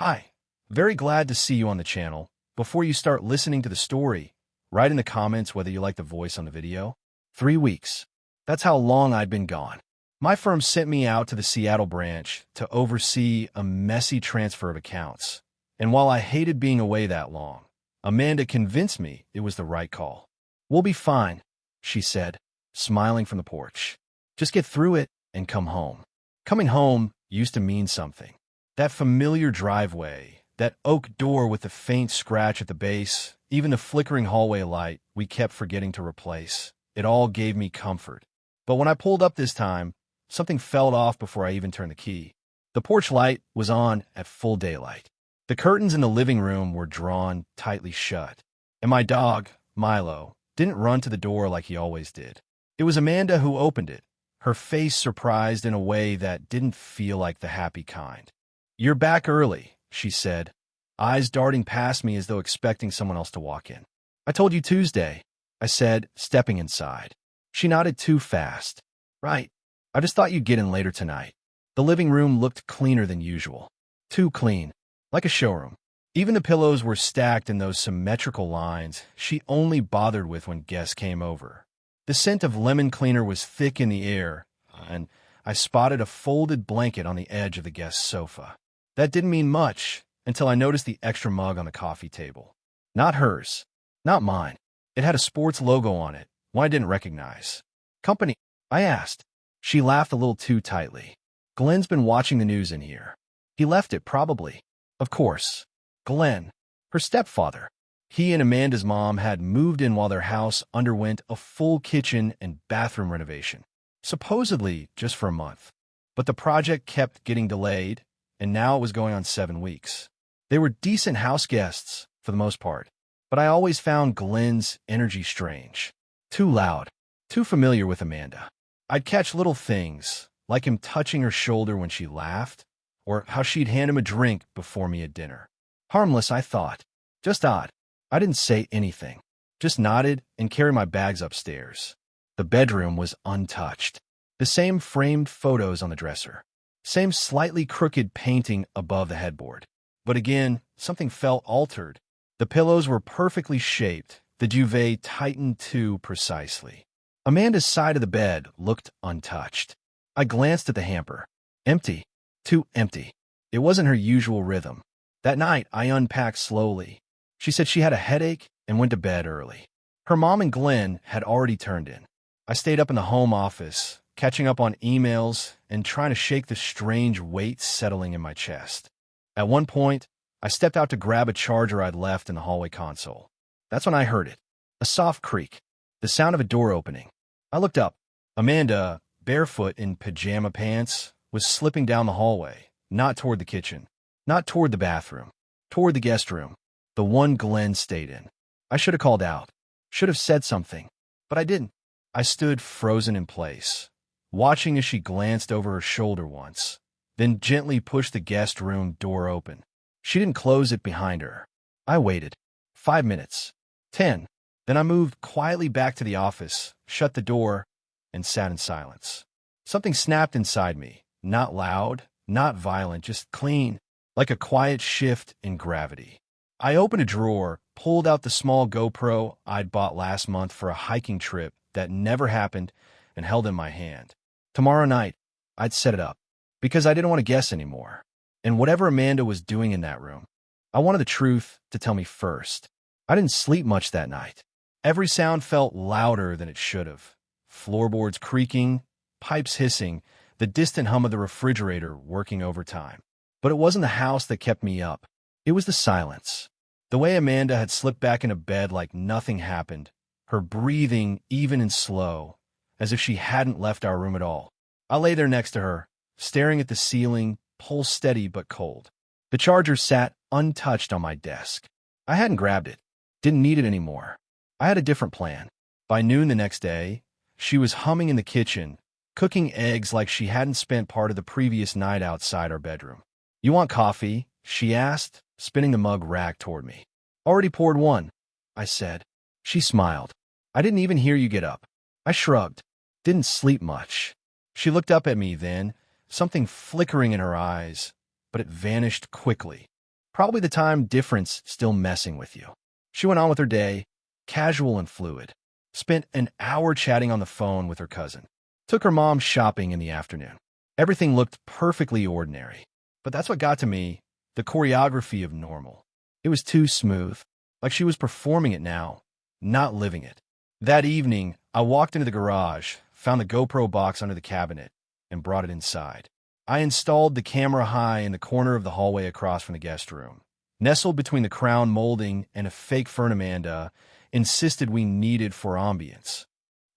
Hi, very glad to see you on the channel. Before you start listening to the story, write in the comments whether you like the voice on the video. 3 weeks. That's how long I'd been gone. My firm sent me out to the Seattle branch to oversee a messy transfer of accounts. And while I hated being away that long, Amanda convinced me it was the right call. "We'll be fine," she said, smiling from the porch. "Just get through it and come home." Coming home used to mean something. That familiar driveway, that oak door with the faint scratch at the base, even the flickering hallway light we kept forgetting to replace. It all gave me comfort. But when I pulled up this time, something fell off before I even turned the key. The porch light was on at full daylight. The curtains in the living room were drawn tightly shut. And my dog, Milo, didn't run to the door like he always did. It was Amanda who opened it, her face surprised in a way that didn't feel like the happy kind. "You're back early," she said, eyes darting past me as though expecting someone else to walk in. "I told you Tuesday," I said, stepping inside. She nodded too fast. "Right. I just thought you'd get in later tonight." The living room looked cleaner than usual. Too clean, like a showroom. Even the pillows were stacked in those symmetrical lines she only bothered with when guests came over. The scent of lemon cleaner was thick in the air, and I spotted a folded blanket on the edge of the guest sofa. That didn't mean much until I noticed the extra mug on the coffee table. Not hers. Not mine. It had a sports logo on it, one I didn't recognize. "Company?" I asked. She laughed a little too tightly. "Glenn's been watching the news in here. He left it, probably." Of course. Glenn, her stepfather. He and Amanda's mom had moved in while their house underwent a full kitchen and bathroom renovation, supposedly just for a month. But the project kept getting delayed, and now it was going on 7 weeks. They were decent house guests, for the most part, but I always found Glenn's energy strange. Too loud, too familiar with Amanda. I'd catch little things, like him touching her shoulder when she laughed, or how she'd hand him a drink before me at dinner. Harmless, I thought. Just odd. I didn't say anything, just nodded and carried my bags upstairs. The bedroom was untouched. The same framed photos on the dresser. Same slightly crooked painting above the headboard. But again, something felt altered. The pillows were perfectly shaped, the duvet tightened too precisely. Amanda's side of the bed looked untouched. I glanced at the hamper. Empty. Too empty. It wasn't her usual rhythm. That night, I unpacked slowly. She said she had a headache and went to bed early. Her mom and Glenn had already turned in. I stayed up in the home office, catching up on emails and trying to shake the strange weight settling in my chest. At one point, I stepped out to grab a charger I'd left in the hallway console. That's when I heard it. A soft creak. The sound of a door opening. I looked up. Amanda, barefoot in pajama pants, was slipping down the hallway, not toward the kitchen, not toward the bathroom, toward the guest room, the one Glenn stayed in. I should have called out, should have said something, but I didn't. I stood frozen in place, watching as she glanced over her shoulder once, then gently pushed the guest room door open. She didn't close it behind her. I waited. 5 minutes. 10. Then I moved quietly back to the office, shut the door, and sat in silence. Something snapped inside me. Not loud, not violent, just clean, like a quiet shift in gravity. I opened a drawer, pulled out the small GoPro I'd bought last month for a hiking trip that never happened, and held it in my hand. Tomorrow night, I'd set it up, because I didn't want to guess anymore. And whatever Amanda was doing in that room, I wanted the truth to tell me first. I didn't sleep much that night. Every sound felt louder than it should have. Floorboards creaking, pipes hissing, the distant hum of the refrigerator working overtime. But it wasn't the house that kept me up. It was the silence. The way Amanda had slipped back into bed like nothing happened, her breathing even and slow, as if she hadn't left our room at all. I lay there next to her, staring at the ceiling, pulse steady but cold. The charger sat untouched on my desk. I hadn't grabbed it, didn't need it anymore. I had a different plan. By noon the next day, she was humming in the kitchen, cooking eggs like she hadn't spent part of the previous night outside our bedroom. "You want coffee?" she asked, spinning the mug rack toward me. "Already poured one," I said. She smiled. "I didn't even hear you get up." I shrugged. Didn't sleep much. She looked up at me then, something flickering in her eyes, but it vanished quickly. Probably the time difference still messing with you. She went on with her day, casual and fluid. Spent an hour chatting on the phone with her cousin. Took her mom shopping in the afternoon. Everything looked perfectly ordinary. But that's what got to me, the choreography of normal. It was too smooth, like she was performing it now, not living it. That evening, I walked into the garage, found the GoPro box under the cabinet, and brought it inside. I installed the camera high in the corner of the hallway across from the guest room. Nestled between the crown molding and a fake fern Amanda insisted we needed for ambience.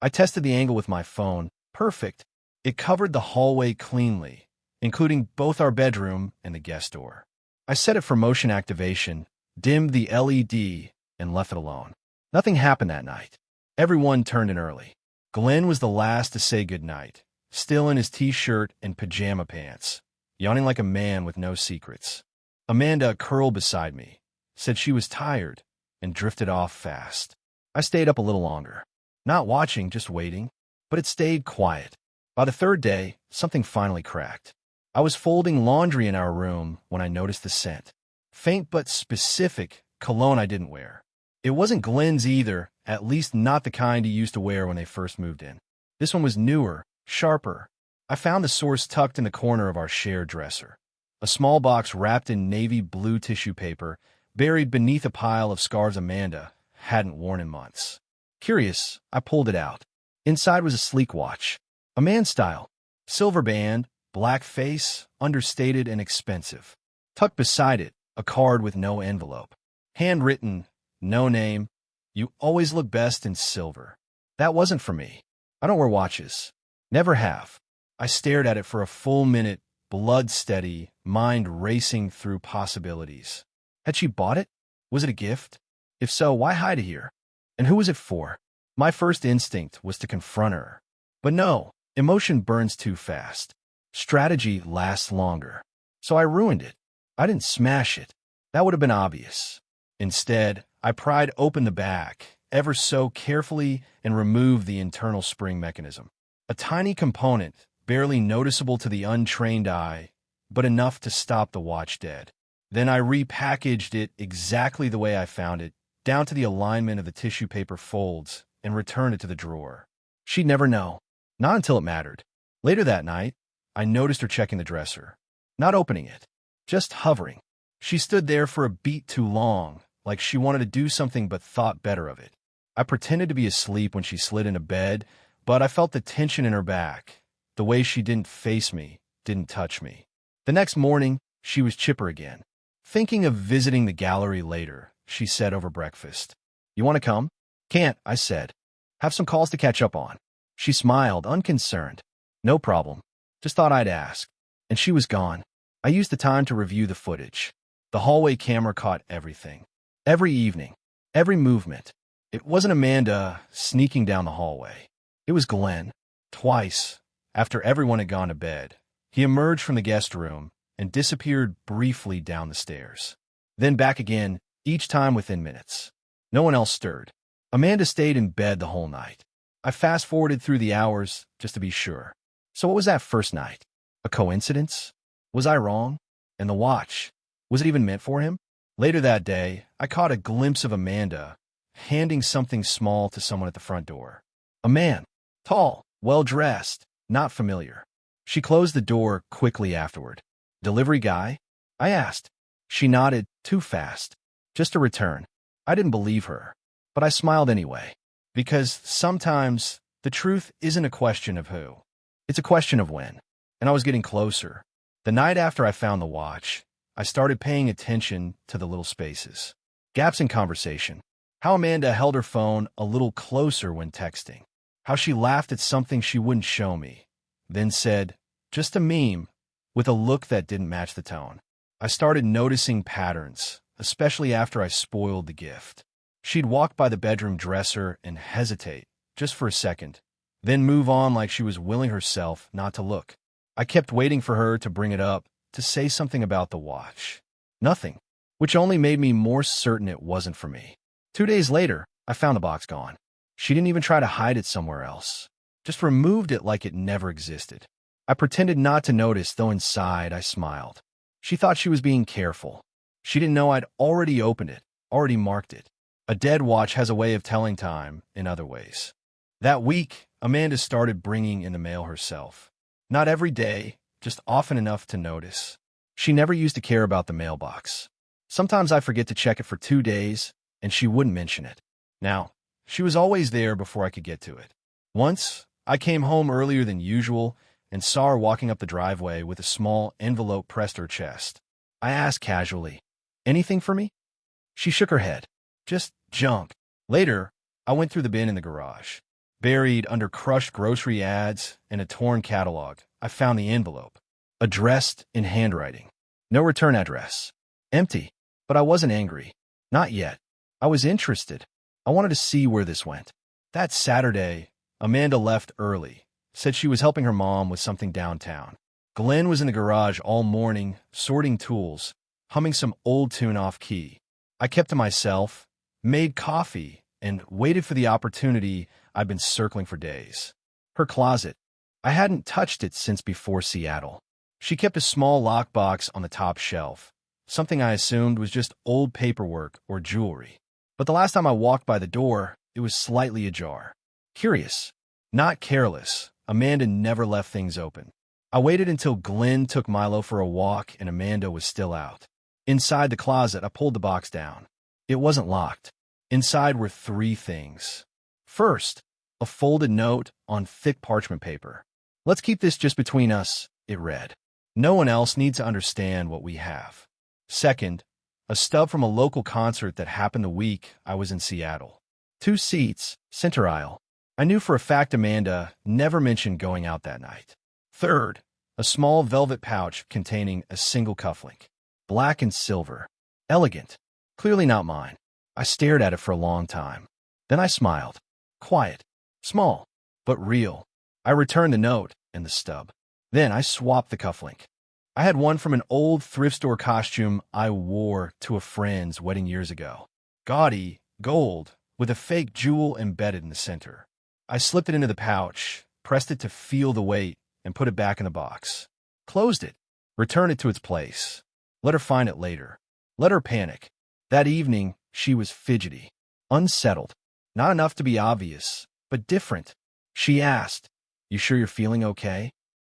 I tested the angle with my phone. Perfect. It covered the hallway cleanly, including both our bedroom and the guest door. I set it for motion activation, dimmed the LED, and left it alone. Nothing happened that night. Everyone turned in early. Glenn was the last to say goodnight, still in his t-shirt and pajama pants, yawning like a man with no secrets. Amanda curled beside me, said she was tired, and drifted off fast. I stayed up a little longer. Not watching, just waiting, but it stayed quiet. By the third day, something finally cracked. I was folding laundry in our room when I noticed the scent. Faint but specific cologne I didn't wear. It wasn't Glenn's either, at least not the kind he used to wear when they first moved in. This one was newer, sharper. I found the source tucked in the corner of our shared dresser. A small box wrapped in navy blue tissue paper, buried beneath a pile of scarves Amanda hadn't worn in months. Curious, I pulled it out. Inside was a sleek watch. A man style. Silver band, black face, understated and expensive. Tucked beside it, a card with no envelope. Handwritten, no name. You always look best in silver. That wasn't for me. I don't wear watches. Never have. I stared at it for a full minute, blood steady, mind racing through possibilities. Had she bought it? Was it a gift? If so, why hide it here? And who was it for? My first instinct was to confront her. But no, emotion burns too fast. Strategy lasts longer. So I ruined it. I didn't smash it. That would have been obvious. Instead, I pried open the back, ever so carefully, and removed the internal spring mechanism. A tiny component, barely noticeable to the untrained eye, but enough to stop the watch dead. Then I repackaged it exactly the way I found it, down to the alignment of the tissue paper folds, and returned it to the drawer. She'd never know. Not until it mattered. Later that night, I noticed her checking the dresser. Not opening it. Just hovering. She stood there for a beat too long, like she wanted to do something but thought better of it. I pretended to be asleep when she slid into bed, but I felt the tension in her back. The way she didn't face me, didn't touch me. The next morning, she was chipper again. Thinking of visiting the gallery later, she said over breakfast. You want to come? Can't, I said. Have some calls to catch up on. She smiled, unconcerned. No problem. Just thought I'd ask. And she was gone. I used the time to review the footage. The hallway camera caught everything. Every evening. Every movement. It wasn't Amanda sneaking down the hallway. It was Glenn. Twice, after everyone had gone to bed, he emerged from the guest room and disappeared briefly down the stairs. Then back again, each time within minutes. No one else stirred. Amanda stayed in bed the whole night. I fast-forwarded through the hours just to be sure. So what was that first night? A coincidence? Was I wrong? And the watch? Was it even meant for him? Later that day, I caught a glimpse of Amanda handing something small to someone at the front door. A man. Tall, well-dressed, not familiar. She closed the door quickly afterward. Delivery guy? I asked. She nodded, too fast. Just a return. I didn't believe her, but I smiled anyway. Because sometimes the truth isn't a question of who. It's a question of when. And I was getting closer. The night after I found the watch, I started paying attention to the little spaces. Gaps in conversation. How Amanda held her phone a little closer when texting. How she laughed at something she wouldn't show me. Then said, just a meme, with a look that didn't match the tone. I started noticing patterns, especially after I spoiled the gift. She'd walk by the bedroom dresser and hesitate, just for a second, then move on like she was willing herself not to look. I kept waiting for her to bring it up, to say something about the watch. Nothing, which only made me more certain it wasn't for me. 2 days later, I found the box gone. She didn't even try to hide it somewhere else. Just removed it like it never existed. I pretended not to notice, though inside I smiled. She thought she was being careful. She didn't know I'd already opened it, already marked it. A dead watch has a way of telling time in other ways. That week, Amanda started bringing in the mail herself. Not every day, just often enough to notice. She never used to care about the mailbox. Sometimes I forget to check it for 2 days, and she wouldn't mention it. Now, she was always there before I could get to it. Once, I came home earlier than usual and saw her walking up the driveway with a small envelope pressed to her chest. I asked casually, "Anything for me?" She shook her head. "Just junk." Later, I went through the bin in the garage. Buried under crushed grocery ads and a torn catalog, I found the envelope, addressed in handwriting. No return address. Empty. But I wasn't angry. Not yet. I was interested. I wanted to see where this went. That Saturday, Amanda left early, said she was helping her mom with something downtown. Glenn was in the garage all morning, sorting tools, humming some old tune off key. I kept to myself, made coffee, and waited for the opportunity I'd been circling for days. Her closet. I hadn't touched it since before Seattle. She kept a small lockbox on the top shelf, something I assumed was just old paperwork or jewelry. But the last time I walked by the door, it was slightly ajar. Curious, not careless, Amanda never left things open. I waited until Glenn took Milo for a walk and Amanda was still out. Inside the closet, I pulled the box down. It wasn't locked. Inside were 3 things. First, a folded note on thick parchment paper. "Let's keep this just between us," it read. "No one else needs to understand what we have." Second, a stub from a local concert that happened the week I was in Seattle. 2 seats, center aisle. I knew for a fact Amanda never mentioned going out that night. Third, a small velvet pouch containing a single cufflink. Black and silver. Elegant. Clearly not mine. I stared at it for a long time. Then I smiled. Quiet. Small. But real. I returned the note and the stub. Then I swapped the cufflink. I had one from an old thrift store costume I wore to a friend's wedding years ago. Gaudy, gold, with a fake jewel embedded in the center. I slipped it into the pouch, pressed it to feel the weight, and put it back in the box. Closed it. Returned it to its place. Let her find it later. Let her panic. That evening, she was fidgety. Unsettled. Not enough to be obvious, but different. She asked, "You sure you're feeling okay?"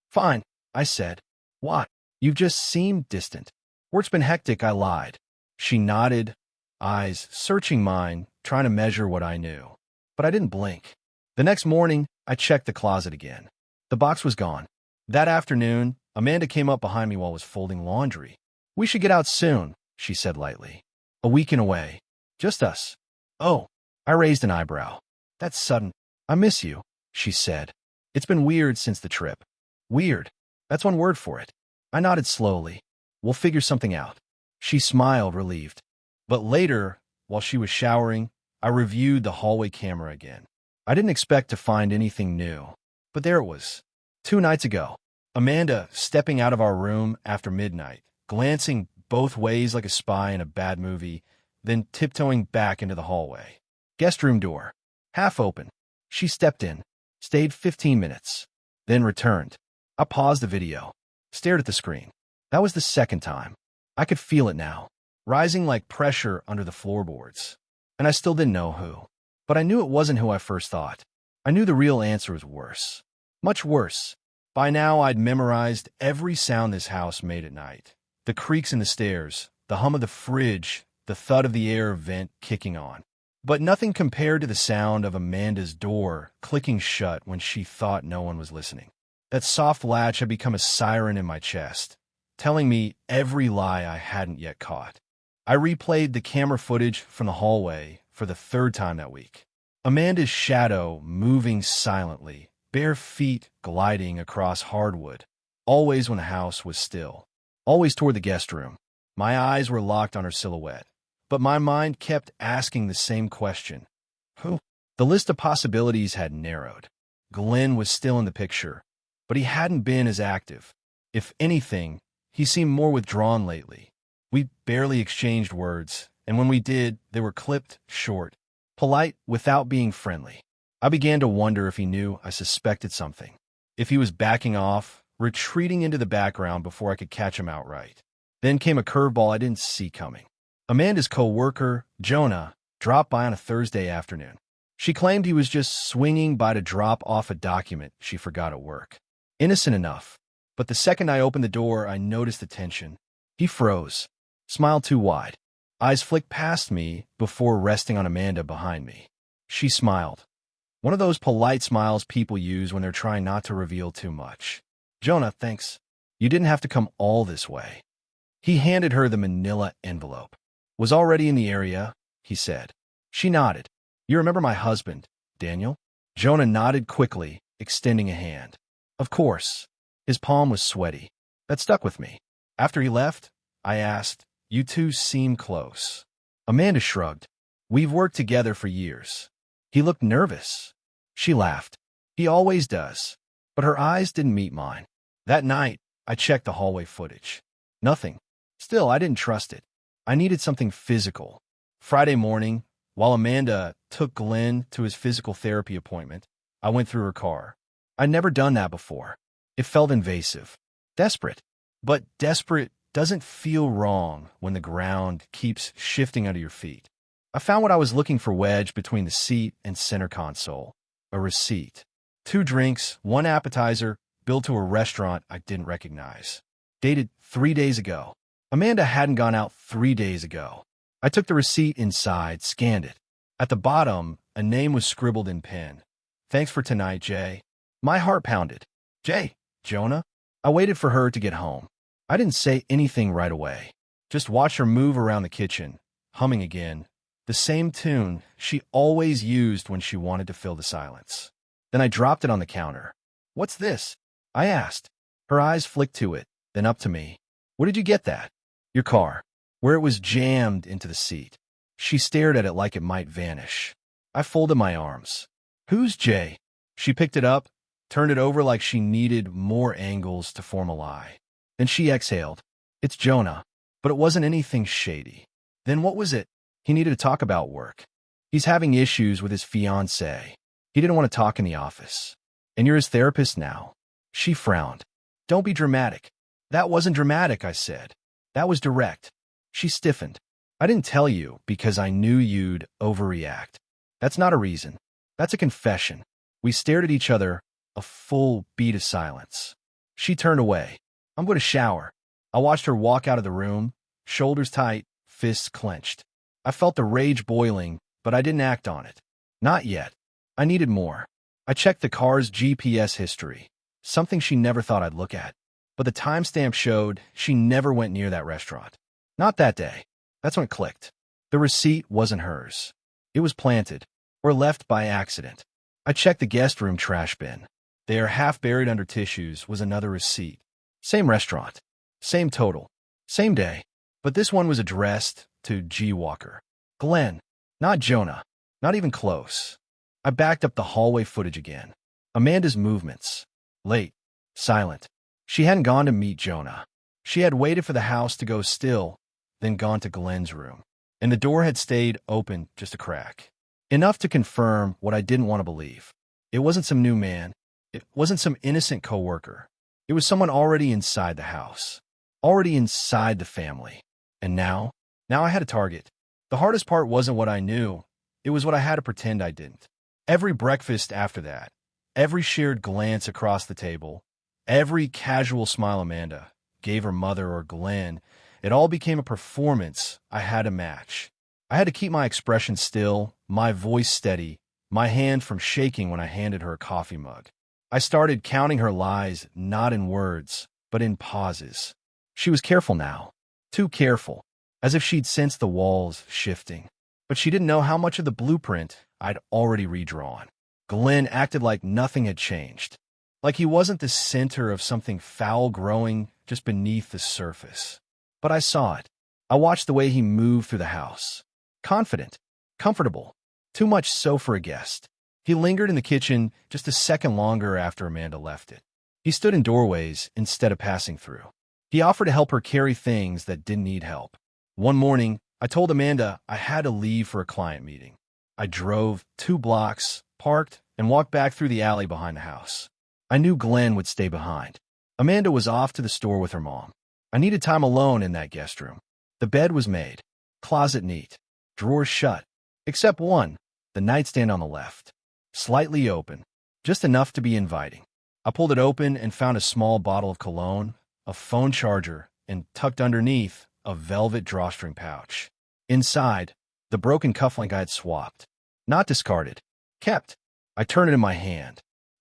"Fine," I said. "What?" "You've just seemed distant." "Work's been hectic," I lied. She nodded, eyes searching mine, trying to measure what I knew. But I didn't blink. The next morning, I checked the closet again. The box was gone. That afternoon, Amanda came up behind me while I was folding laundry. "We should get out soon," she said lightly. "A weekend away. Just us." "Oh." I raised an eyebrow. "That's sudden." "I miss you," she said. "It's been weird since the trip." "Weird. That's one word for it." I nodded slowly. "We'll figure something out." She smiled, relieved. But later, while she was showering, I reviewed the hallway camera again. I didn't expect to find anything new. But there it was. 2 nights ago. Amanda stepping out of our room after midnight, glancing both ways like a spy in a bad movie, then tiptoeing back into the hallway. Guest room door. Half open. She stepped in, stayed 15 minutes, then returned. I paused the video, stared at the screen. That was the second time. I could feel it now, rising like pressure under the floorboards. And I still didn't know who. But I knew it wasn't who I first thought. I knew the real answer was worse. Much worse. By now, I'd memorized every sound this house made at night. The creaks in the stairs, the hum of the fridge, the thud of the air vent kicking on. But nothing compared to the sound of Amanda's door clicking shut when she thought no one was listening. That soft latch had become a siren in my chest, telling me every lie I hadn't yet caught. I replayed the camera footage from the hallway for the 3rd time that week. Amanda's shadow moving silently, bare feet gliding across hardwood, always when the house was still, always toward the guest room. My eyes were locked on her silhouette, but my mind kept asking the same question. Who? The list of possibilities had narrowed. Glenn was still in the picture, but he hadn't been as active. If anything, he seemed more withdrawn lately. We barely exchanged words, and when we did, they were clipped short, polite without being friendly. I began to wonder if he knew I suspected something, if he was backing off, retreating into the background before I could catch him outright. Then came a curveball I didn't see coming. Amanda's co-worker, Jonah, dropped by on a Thursday afternoon. She claimed he was just swinging by to drop off a document she forgot at work. Innocent enough. But the second I opened the door, I noticed the tension. He froze, smiled too wide. Eyes flicked past me before resting on Amanda behind me. She smiled. One of those polite smiles people use when they're trying not to reveal too much. Jonah, thanks. You didn't have to come all this way. He handed her the manila envelope. Was already in the area, he said. She nodded. You remember my husband, Daniel? Jonah nodded quickly, extending a hand. Of course. His palm was sweaty. That stuck with me. After he left, I asked, you two seem close. Amanda shrugged. We've worked together for years. He looked nervous. She laughed. He always does. But her eyes didn't meet mine. That night, I checked the hallway footage. Nothing. Still, I didn't trust it. I needed something physical. Friday morning, while Amanda took Glenn to his physical therapy appointment, I went through her car. I'd never done that before. It felt invasive. Desperate. But desperate doesn't feel wrong when the ground keeps shifting under your feet. I found what I was looking for wedged between the seat and center console. A receipt. 2 drinks, 1 appetizer, billed to a restaurant I didn't recognize. Dated 3 days ago. Amanda hadn't gone out 3 days ago. I took the receipt inside, scanned it. At the bottom, a name was scribbled in pen. Thanks for tonight, Jay. My heart pounded. Jay, Jonah? I waited for her to get home. I didn't say anything right away. Just watched her move around the kitchen, humming again. The same tune she always used when she wanted to fill the silence. Then I dropped it on the counter. What's this? I asked. Her eyes flicked to it, then up to me. Where did you get that? Your car, where it was jammed into the seat. She stared at it like it might vanish. I folded my arms. Who's Jay? She picked it up, turned it over like she needed more angles to form a lie. Then she exhaled. It's Jonah. But it wasn't anything shady. Then what was it? He needed to talk about work. He's having issues with his fiancée. He didn't want to talk in the office. And you're his therapist now. She frowned. Don't be dramatic. That wasn't dramatic, I said. That was direct. She stiffened. I didn't tell you because I knew you'd overreact. That's not a reason. That's a confession. We stared at each other, a full beat of silence. She turned away. I'm going to shower. I watched her walk out of the room, shoulders tight, fists clenched. I felt the rage boiling, but I didn't act on it. Not yet. I needed more. I checked the car's GPS history, something she never thought I'd look at. But the timestamp showed she never went near that restaurant. Not that day. That's when it clicked. The receipt wasn't hers. It was planted, or left by accident. I checked the guest room trash bin. There, half buried under tissues, was another receipt. Same restaurant. Same total. Same day. But this one was addressed to G. Walker. Glenn. Not Jonah. Not even close. I backed up the hallway footage again. Amanda's movements. Late. Silent. She hadn't gone to meet Jonah. She had waited for the house to go still, then gone to Glenn's room. And the door had stayed open just a crack. Enough to confirm what I didn't want to believe. It wasn't some new man. It wasn't some innocent coworker. It was someone already inside the house. Already inside the family. And now I had a target. The hardest part wasn't what I knew. It was what I had to pretend I didn't. Every breakfast after that, every shared glance across the table, every casual smile Amanda gave her mother or Glenn, it all became a performance I had to match. I had to keep my expression still, my voice steady, my hand from shaking when I handed her a coffee mug. I started counting her lies, not in words, but in pauses. She was careful now. Too careful. As if she'd sensed the walls shifting. But she didn't know how much of the blueprint I'd already redrawn. Glenn acted like nothing had changed. Like he wasn't the center of something foul growing just beneath the surface. But I saw it. I watched the way he moved through the house. Confident. Comfortable. Too much so for a guest. He lingered in the kitchen just a second longer after Amanda left it. He stood in doorways instead of passing through. He offered to help her carry things that didn't need help. One morning, I told Amanda I had to leave for a client meeting. I drove 2 blocks, parked, and walked back through the alley behind the house. I knew Glenn would stay behind. Amanda was off to the store with her mom. I needed time alone in that guest room. The bed was made, closet neat, drawers shut, except one, the nightstand on the left, slightly open, just enough to be inviting. I pulled it open and found a small bottle of cologne, a phone charger, and tucked underneath, a velvet drawstring pouch. Inside, the broken cufflink I had swapped. Not discarded. Kept. I turned it in my hand.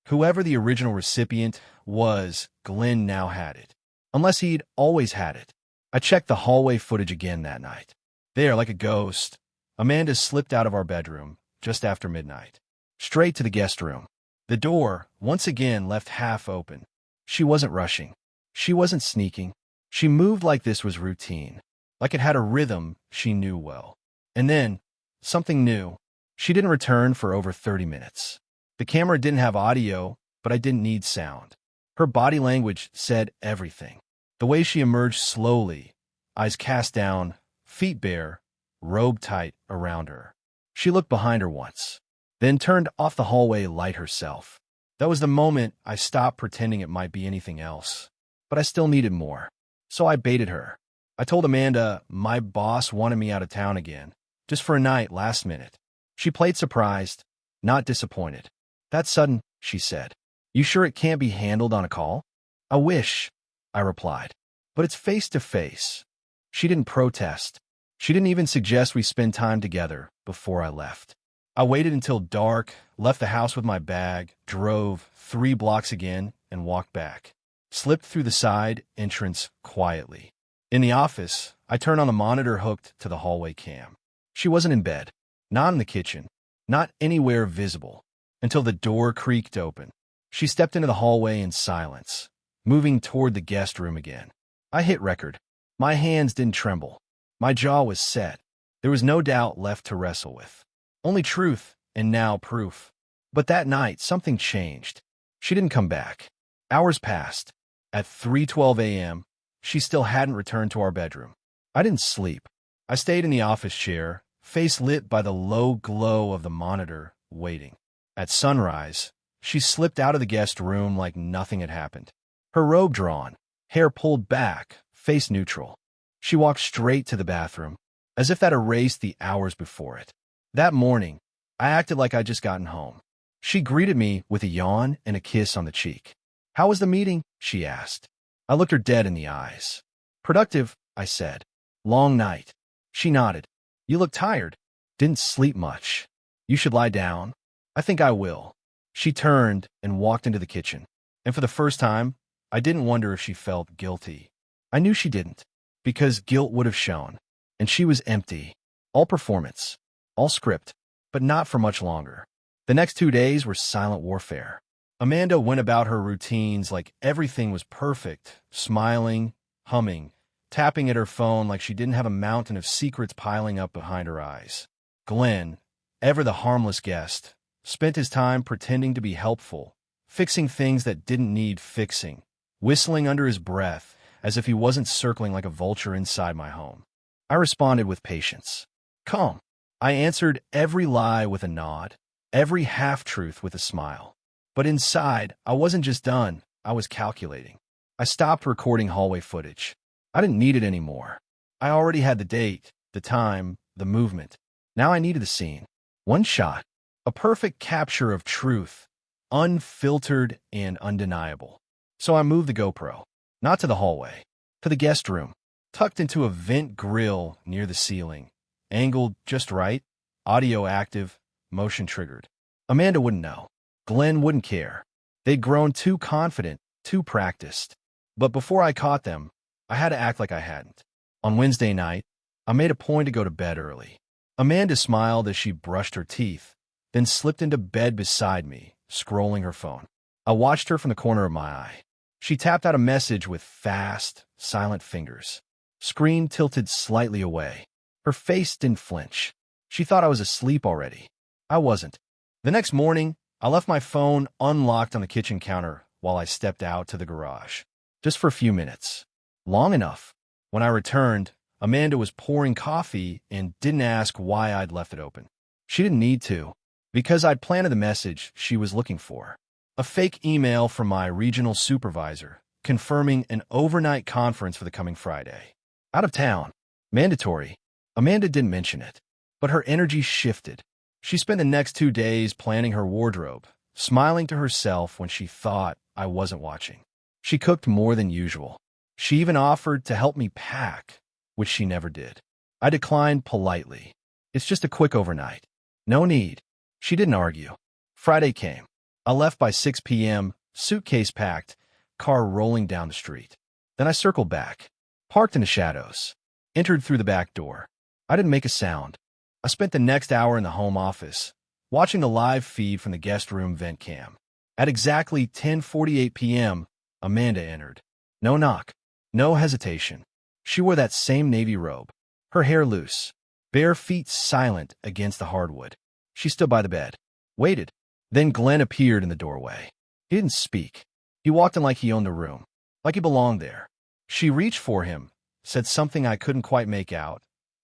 Whoever the original recipient was, Glenn now had it. Unless he'd always had it. I checked the hallway footage again that night. There, like a ghost, Amanda slipped out of our bedroom just after midnight. Straight to the guest room. The door, once again, left half open. She wasn't rushing. She wasn't sneaking. She moved like this was routine. Like it had a rhythm she knew well. And then, something new. She didn't return for over 30 minutes. The camera didn't have audio, but I didn't need sound. Her body language said everything. The way she emerged slowly, eyes cast down, feet bare, robe tight around her. She looked behind her once, then turned off the hallway light herself. That was the moment I stopped pretending it might be anything else. But I still needed more. So I baited her. I told Amanda my boss wanted me out of town again, just for a night last minute. She played surprised, not disappointed. That's sudden, she said. You sure it can't be handled on a call? I wish, I replied. But it's face to face. She didn't protest. She didn't even suggest we spend time together before I left. I waited until dark, left the house with my bag, drove 3 blocks again, and walked back. Slipped through the side entrance quietly. In the office, I turned on the monitor hooked to the hallway cam. She wasn't in bed, not in the kitchen, not anywhere visible, until the door creaked open. She stepped into the hallway in silence, moving toward the guest room again. I hit record. My hands didn't tremble. My jaw was set. There was no doubt left to wrestle with. Only truth, and now proof. But that night, something changed. She didn't come back. Hours passed. At 3:12 a.m., she still hadn't returned to our bedroom. I didn't sleep. I stayed in the office chair, face lit by the low glow of the monitor, waiting. At sunrise, she slipped out of the guest room like nothing had happened. Her robe drawn, hair pulled back, face neutral. She walked straight to the bathroom, as if that erased the hours before it. That morning, I acted like I'd just gotten home. She greeted me with a yawn and a kiss on the cheek. How was the meeting? She asked. I looked her dead in the eyes. Productive, I said. Long night. She nodded. You look tired. Didn't sleep much. You should lie down. I think I will. She turned and walked into the kitchen. And for the first time, I didn't wonder if she felt guilty. I knew she didn't, because guilt would have shown. And she was empty. All performance. All script. But not for much longer. The next 2 days were silent warfare. Amanda went about her routines like everything was perfect, smiling, humming, tapping at her phone like she didn't have a mountain of secrets piling up behind her eyes. Glenn, ever the harmless guest, spent his time pretending to be helpful, fixing things that didn't need fixing, whistling under his breath as if he wasn't circling like a vulture inside my home. I responded with patience. Calm. I answered every lie with a nod, every half-truth with a smile. But inside, I wasn't just done, I was calculating. I stopped recording hallway footage. I didn't need it anymore. I already had the date, the time, the movement. Now I needed the scene. One shot. A perfect capture of truth, unfiltered and undeniable. So I moved the GoPro, not to the hallway, to the guest room, tucked into a vent grill near the ceiling, angled just right, audio active, motion triggered. Amanda wouldn't know. Glenn wouldn't care. They'd grown too confident, too practiced. But before I caught them, I had to act like I hadn't. On Wednesday night, I made a point to go to bed early. Amanda smiled as she brushed her teeth, then slipped into bed beside me, scrolling her phone. I watched her from the corner of my eye. She tapped out a message with fast, silent fingers. Screen tilted slightly away. Her face didn't flinch. She thought I was asleep already. I wasn't. The next morning, I left my phone unlocked on the kitchen counter while I stepped out to the garage. Just for a few minutes. Long enough. When I returned, Amanda was pouring coffee and didn't ask why I'd left it open. She didn't need to, because I'd planted the message she was looking for. A fake email from my regional supervisor, confirming an overnight conference for the coming Friday. Out of town. Mandatory. Amanda didn't mention it, but her energy shifted. She spent the next 2 days planning her wardrobe, smiling to herself when she thought I wasn't watching. She cooked more than usual. She even offered to help me pack, which she never did. I declined politely. It's just a quick overnight. No need. She didn't argue. Friday came. I left by 6 p.m., suitcase packed, car rolling down the street. Then I circled back, parked in the shadows, entered through the back door. I didn't make a sound. I spent the next hour in the home office, watching the live feed from the guest room vent cam. At exactly 10:48 p.m., Amanda entered. No knock, no hesitation. She wore that same navy robe, her hair loose, bare feet silent against the hardwood. She stood by the bed, waited. Then Glenn appeared in the doorway. He didn't speak. He walked in like he owned the room, like he belonged there. She reached for him, said something I couldn't quite make out,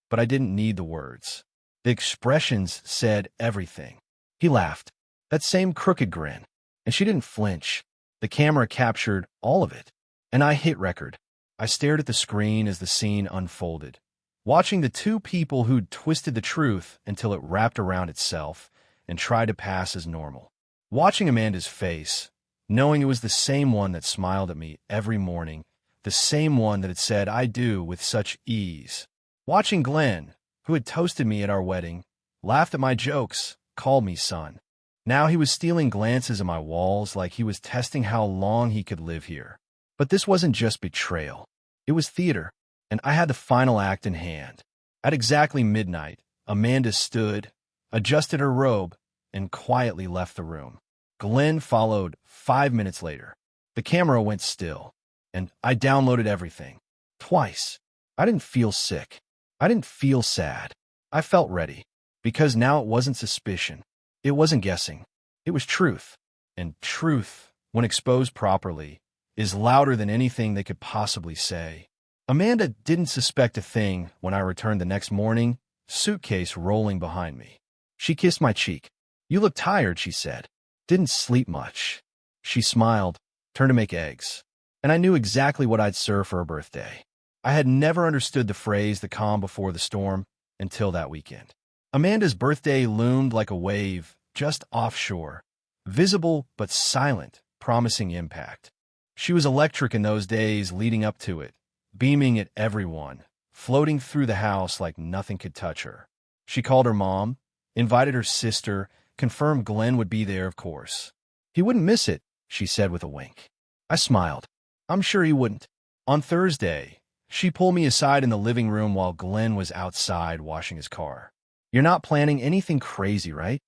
but I didn't need the words. The expressions said everything. He laughed, that same crooked grin, and she didn't flinch. The camera captured all of it, and I hit record. I stared at the screen as the scene unfolded, watching the two people who'd twisted the truth until it wrapped around itself and tried to pass as normal. Watching Amanda's face, knowing it was the same one that smiled at me every morning, the same one that had said "I do" with such ease. Watching Glenn, who had toasted me at our wedding, laughed at my jokes, called me son. Now he was stealing glances at my walls like he was testing how long he could live here. But this wasn't just betrayal. It was theater, and I had the final act in hand. At exactly midnight, Amanda stood, adjusted her robe, and quietly left the room. Glenn followed 5 minutes later. The camera went still, and I downloaded everything. Twice. I didn't feel sick. I didn't feel sad. I felt ready, because now it wasn't suspicion. It wasn't guessing. It was truth. And truth, when exposed properly, is louder than anything they could possibly say. Amanda didn't suspect a thing when I returned the next morning, suitcase rolling behind me. She kissed my cheek. "You look tired," she said. "Didn't sleep much." She smiled, turned to make eggs, and I knew exactly what I'd serve for her birthday. I had never understood the phrase "the calm before the storm" until that weekend. Amanda's birthday loomed like a wave just offshore, visible but silent, promising impact. She was electric in those days leading up to it, beaming at everyone, floating through the house like nothing could touch her. She called her mom, invited her sister, confirmed Glenn would be there, of course. "He wouldn't miss it," she said with a wink. I smiled. I'm sure he wouldn't. On Thursday, she pulled me aside in the living room while Glenn was outside washing his car. "You're not planning anything crazy, right?"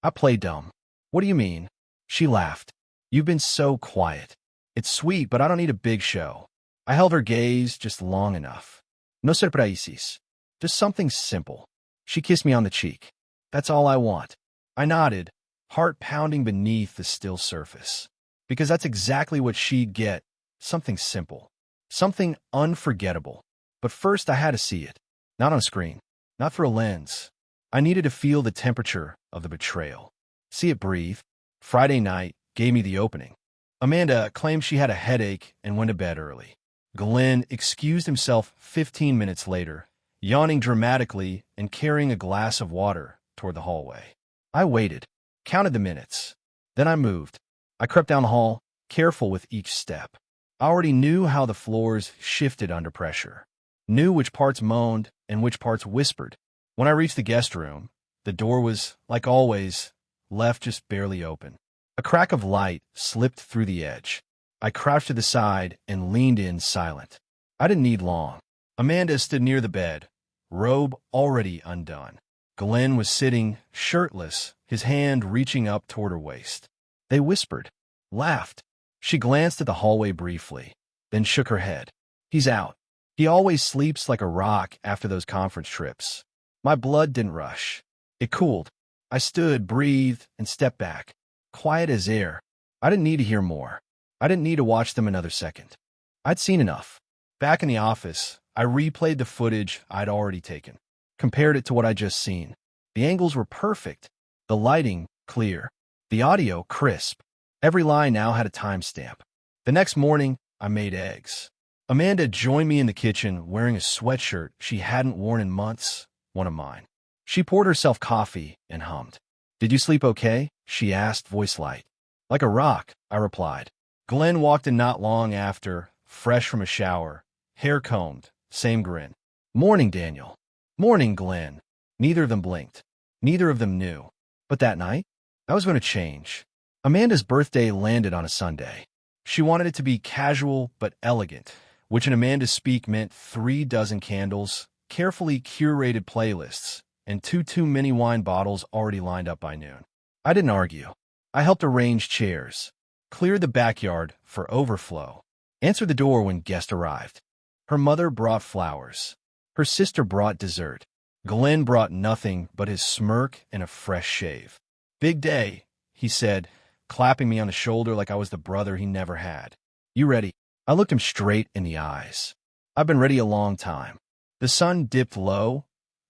I played dumb. "What do you mean?" She laughed. "You've been so quiet. It's sweet, but I don't need a big show." I held her gaze just long enough. "No surprises. Just something simple." She kissed me on the cheek. "That's all I want." I nodded, heart pounding beneath the still surface. Because that's exactly what she'd get. Something simple. Something unforgettable. But first I had to see it. Not on a screen. Not through a lens. I needed to feel the temperature of the betrayal. See it breathe. Friday night gave me the opening. Amanda claimed she had a headache and went to bed early. Glenn excused himself 15 minutes later, yawning dramatically and carrying a glass of water toward the hallway. I waited, counted the minutes. Then I moved. I crept down the hall, careful with each step. I already knew how the floors shifted under pressure, knew which parts moaned and which parts whispered. When I reached the guest room, the door was, like always, left just barely open. A crack of light slipped through the edge. I crouched to the side and leaned in silent. I didn't need long. Amanda stood near the bed, robe already undone. Glenn was sitting, shirtless, his hand reaching up toward her waist. They whispered, laughed. She glanced at the hallway briefly, then shook her head. "He's out. He always sleeps like a rock after those conference trips." My blood didn't rush. It cooled. I stood, breathed, and stepped back, quiet as air. I didn't need to hear more. I didn't need to watch them another second. I'd seen enough. Back in the office, I replayed the footage I'd already taken, compared it to what I'd just seen. The angles were perfect, the lighting clear, the audio crisp. Every line now had a timestamp. The next morning, I made eggs. Amanda joined me in the kitchen wearing a sweatshirt she hadn't worn in months, one of mine. She poured herself coffee and hummed. "Did you sleep okay?" she asked, voice light. "Like a rock," I replied. Glenn walked in not long after, fresh from a shower, hair combed, same grin. "Morning, Daniel." "Morning, Glenn." Neither of them blinked. Neither of them knew. But that night, I was going to change. Amanda's birthday landed on a Sunday. She wanted it to be casual but elegant, which in Amanda's speak meant 3 dozen candles, carefully curated playlists, and two mini wine bottles already lined up by noon. I didn't argue. I helped arrange chairs, cleared the backyard for overflow, answered the door when guests arrived. Her mother brought flowers. Her sister brought dessert. Glenn brought nothing but his smirk and a fresh shave. "Big day," he said, clapping me on the shoulder like I was the brother he never had. "You ready?" I looked him straight in the eyes. "I've been ready a long time." The sun dipped low,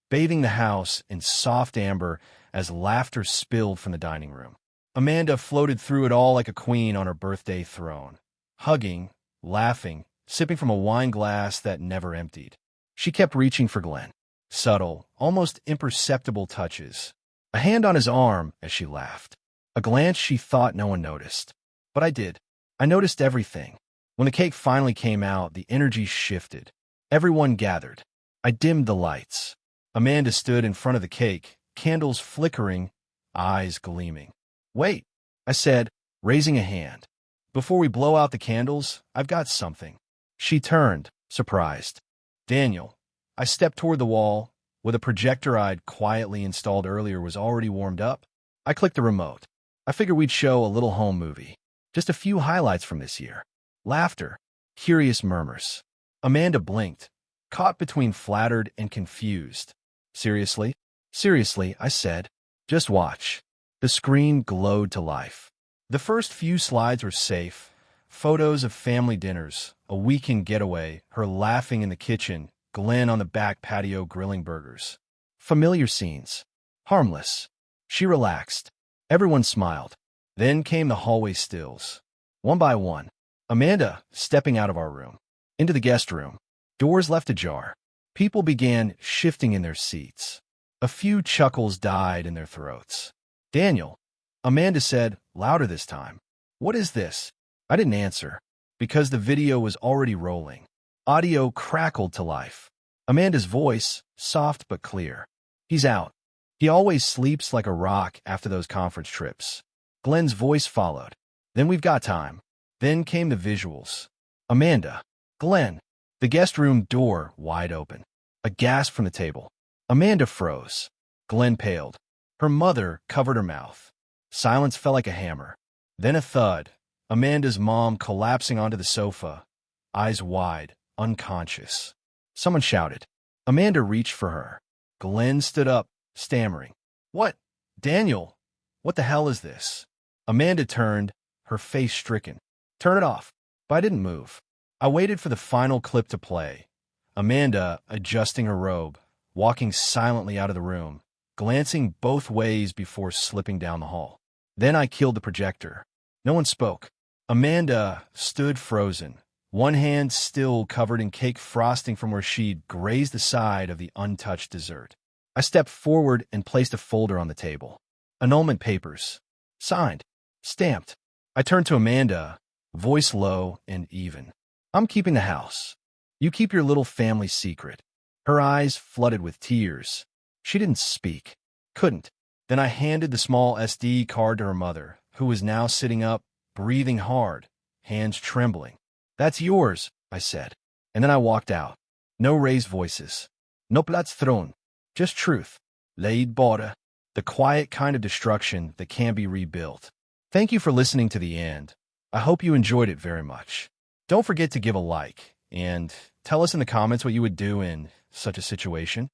bathing the house in soft amber as laughter spilled from the dining room. Amanda floated through it all like a queen on her birthday throne, hugging, laughing, sipping from a wine glass that never emptied. She kept reaching for Glenn. Subtle, almost imperceptible touches. A hand on his arm as she laughed. A glance she thought no one noticed. But I did. I noticed everything. When the cake finally came out, the energy shifted. Everyone gathered. I dimmed the lights. Amanda stood in front of the cake, candles flickering, eyes gleaming. "Wait," I said, raising a hand. "Before we blow out the candles, I've got something." She turned, surprised. "Daniel." I stepped toward the wall, where the projector I'd quietly installed earlier was already warmed up. I clicked the remote. I figured we'd show a little home movie. Just a few highlights from this year. Laughter, curious murmurs. Amanda blinked, caught between flattered and confused. "Seriously?" "Seriously," I said. "Just watch." The screen glowed to life. The first few slides were safe. Photos of family dinners, a weekend getaway, her laughing in the kitchen, Glenn on the back patio grilling burgers. Familiar scenes. Harmless. She relaxed. Everyone smiled. Then came the hallway stills. One by one. Amanda stepping out of our room. Into the guest room. Doors left ajar. People began shifting in their seats. A few chuckles died in their throats. "Daniel," Amanda said, louder this time. "What is this?" I didn't answer, because the video was already rolling. Audio crackled to life. Amanda's voice, soft but clear. "He's out. He always sleeps like a rock after those conference trips." Glenn's voice followed. "Then we've got time." Then came the visuals. Amanda. Glenn. The guest room door wide open. A gasp from the table. Amanda froze. Glenn paled. Her mother covered her mouth. Silence fell like a hammer. Then a thud. Amanda's mom collapsing onto the sofa, eyes wide, unconscious. Someone shouted. Amanda reached for her. Glenn stood up, stammering. "What? Daniel, what the hell is this?" Amanda turned, her face stricken. "Turn it off." But I didn't move. I waited for the final clip to play. Amanda adjusting her robe, walking silently out of the room, glancing both ways before slipping down the hall. Then I killed the projector. No one spoke. Amanda stood frozen, one hand still covered in cake frosting from where she'd grazed the side of the untouched dessert. I stepped forward and placed a folder on the table. Annulment papers. Signed. Stamped. I turned to Amanda, voice low and even. "I'm keeping the house. You keep your little family secret." Her eyes flooded with tears. She didn't speak. Couldn't. Then I handed the small SD card to her mother, who was now sitting up, breathing hard, hands trembling. "That's yours," I said. And then I walked out. No raised voices. No plats thrown. Just truth. Laid border. The quiet kind of destruction that can be rebuilt. Thank you for listening to the end. I hope you enjoyed it very much. Don't forget to give a like, and tell us in the comments what you would do in such a situation.